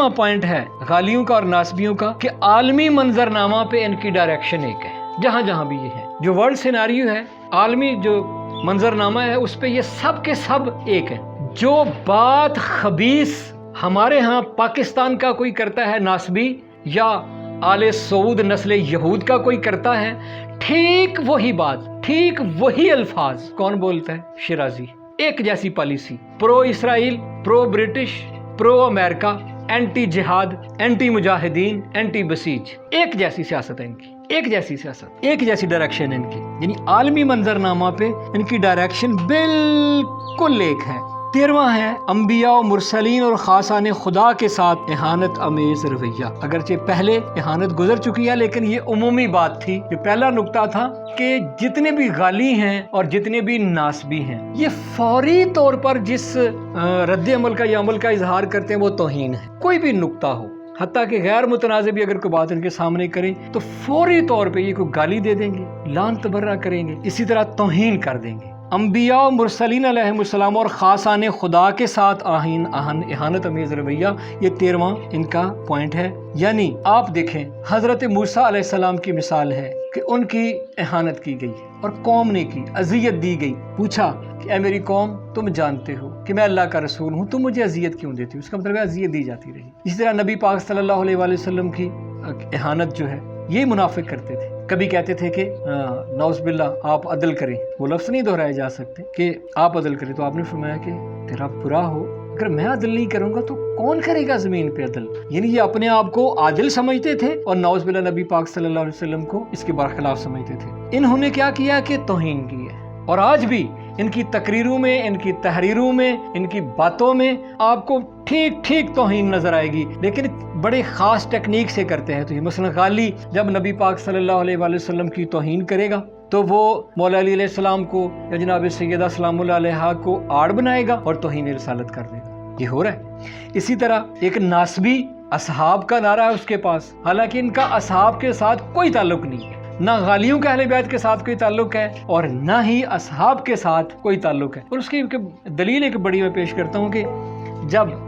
13वां point है गालियों का और नासबियों का कि आलमी मंजरनामा पे इनकी डायरेक्शन एक है। जहां जहां भी ये है, जो वर्ल्ड सिनेरियो है, आलमी जो मंजरनामा है, उस पे ये सब के सब एक है। जो बात खबीस हमारे यहाँ पाकिस्तान का कोई करता है नासबी, या आले सऊद नस्ल यहूद का कोई करता है, ठीक वही बात, ठीक वही अल्फाज कौन बोलता है? शिराजी। एक जैसी policy, pro Israel, pro British, pro America, anti जिहाद, एंटी मुजाहिदीन, एंटी बसीज, एक जैसी सियासत है इनकी, एक जैसी सियासत, एक जैसी डायरेक्शन है इनकी। यानी आलमी मंजरनामा पे इनकी डायरेक्शन बिल्कुल एक है। 13वां है अंबिया और मुरसलीन और खासाने खुदा के साथ इहानत अमेज रवैया। अगरचे पहले इहानत गुजर चुकी है, लेकिन ये उमूमी बात थी। ये पहला नुक्ता था कि जितने भी गाली हैं और जितने भी नासबी हैं, ये फौरी तौर पर जिस रद्द अमल का या अमल का इजहार करते हैं वो तौहीन है। कोई भी नुक्ता हो, हत्ता कि गैर मुतनाज़ भी अगर कोई बात इनके सामने करें तो फौरी तौर पे ये कोई गाली दे देंगे, लान तबर्रा करेंगे, इसी तरह तौहीन कर देंगे। अंबिया और मुरसलीन अलैहिमुस्सलाम और खासाने खुदा के साथ इहानत अमेज रवैया, ये 13वां इनका पॉइंट है। यानी आप देखें, हजरत मूसा अलैहिस्सलाम की मिसाल है कि उनकी इहानत की गई और कौम ने की, अजियत दी गई। पूछा कि ऐ मेरी कौम, तुम जानते हो कि मैं अल्लाह का रसूल हूँ, तुम मुझे अजियत क्यों देती हो? इसका मतलब है अजियत दी जाती रही। इसी तरह नबी पाक सल्लल्लाहु अलैहि वसल्लम की इहानत जो है, ये मुनाफिक करते थे। कभी कहते थे कि नौज़बिल्ला आप अदल करें, वो लफ्ज़ नहीं दोहराए जा सकते कि आप अदल करें, तो आपने फरमाया कि तेरा बुरा हो, अगर मैं अदल नहीं करूंगा तो कौन करेगा ज़मीन पे अदल? यानी ये अपने आप को आदिल समझते थे और नौज़बिल्ला नबी पाक सल्लल्लाहु अलैहि वसल्लम को इसके बरखिलाफ समझते थे। इन्होंने क्या किया कि तौहीन की है। और आज भी इनकी तकरीरों में, इनकी तहरीरों में, इनकी बातों में आपको ठीक ठीक तौहीन नजर आएगी, लेकिन बड़े ख़ास टेक्निक से करते हैं। तो ये मसलन गाली, जब नबी पाक सल्लल्लाहु अलैहि वसल्लम की तौहीन करेगा तो वो मौला अली अलैहिस्सलाम को या जनाब सैयदा सलामुल्लाह अलैहा को आड़ बनाएगा और तौहीन रिसालत कर देगा। ये हो रहा है। इसी तरह एक नासबी असहाब का नारा है उसके पास, हालांकि इनका असहाब के साथ कोई ताल्लुक नहीं है, ना गालियों के अहले बैत के साथ कोई ताल्लुक है और ना ही असहाब के साथ कोई ताल्लुक है। और उसकी दलील एक बड़ी मैं पेश करता हूँ कि जब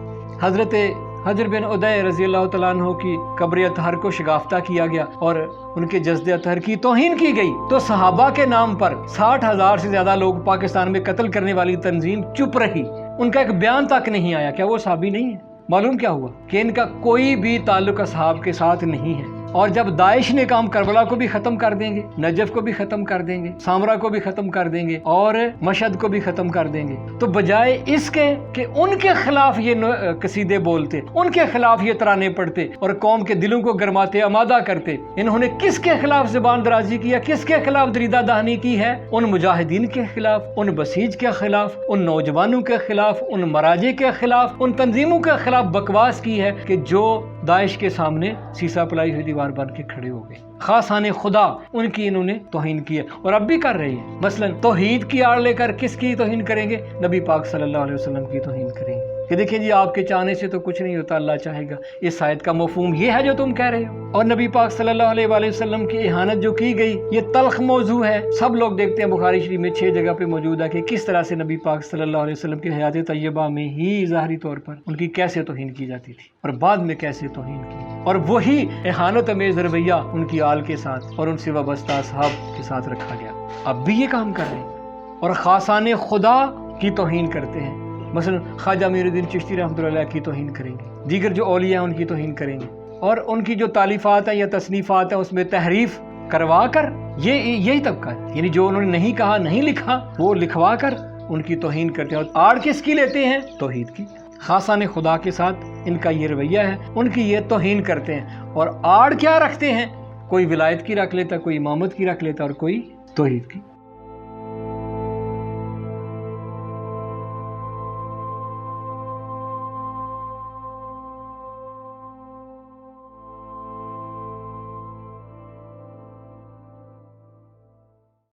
हजरत हजर बिन उदय रजी अल्लाह तआला अन्हु की कब्र अतहर को शगाफ्ता किया गया और उनके जज्दे अतहर की तौहीन की गई, तो सहाबा के नाम पर 60,000 से ज्यादा लोग पाकिस्तान में कत्ल करने वाली तंजीम चुप रही, उनका एक बयान तक नहीं आया। क्या वो सहाबी नहीं है? मालूम क्या हुआ कि इनका कोई भी ताल्लुक असहाब के साथ नहीं है। और जब दाइश ने काम करबला को भी खत्म कर देंगे, नजफ को भी खत्म कर देंगे, सामरा को भी खत्म कर देंगे और मशहद को भी खत्म कर देंगे, तो बजाय इसके कि उनके खिलाफ ये कसीदे बोलते, उनके खिलाफ ये तराने पढ़ते और कौम के दिलों को गरमाते, आमादा करते, इन्होंने किसके खिलाफ ज़बान दराजी किया, किसके खिलाफ दरीदा दहनी की है? उन मुजाहिदीन के खिलाफ, उन बसीज के खिलाफ, उन नौजवानों के खिलाफ, उन मराजे के खिलाफ, उन तंजीमों के खिलाफ बकवास की है कि जो दाइश के सामने सीसा पलाई हुई दीवार बन के खड़े हो गए। खासाने खुदा, उनकी इन्होंने तौहीन की है और अब भी कर रही है। मसलन तौहीद की आड़ लेकर किसकी तौहीन करेंगे? नबी पाक सल्लल्लाहु अलैहि वसल्लम की तौहीन करेंगे कि देखिए जी, आपके चाहने से तो कुछ नहीं होता, अल्लाह चाहेगा। इस आयत का मफहूम ये है जो तुम कह रहे हो। और नबी पाक सल्लल्लाहु अलैहि वसल्लम की इहानत जो की गई, ये तल्ख मौजू है। सब लोग देखते हैं, बुखारी शरीफ में 6 जगह पे मौजूद है कि किस तरह से नबी पाक सल्लल्लाहु अलैहि वसल्लम की हयात तैयबा में ही ज़ाहरी तौर पर उनकी कैसे तौहीन की जाती थी और बाद में कैसे तौहीन की। और वही इहानत अमेज़ रवैया उनकी आल के साथ और उनसे वाबस्ता असहाब के साथ रखा गया। अब भी ये काम कर रहे हैं और खासाने खुदा की तौहीन करते हैं। मसलन ख्वाजा मीरुद्दीन चिश्ती रहमतुल्लाह अलैह की तौहीन करेंगे, दीगर जो औलिया हैं उनकी तौहीन करेंगे और उनकी जो तालीफात हैं या तसनीफात हैं उसमें तहरीफ करवा कर, यही तबका है, यानी जो उन्होंने नहीं कहा, नहीं लिखा, वो लिखवा कर उनकी तौहीन करते हैं। और आड़ किसकी लेते हैं? तौहीद की। खासाने खुदा के साथ इनका ये रवैया है, उनकी ये तौहीन करते हैं। और आड़ क्या रखते हैं? कोई विलायत की रख लेता, कोई इमामत की रख लेता और कोई तौहीद की।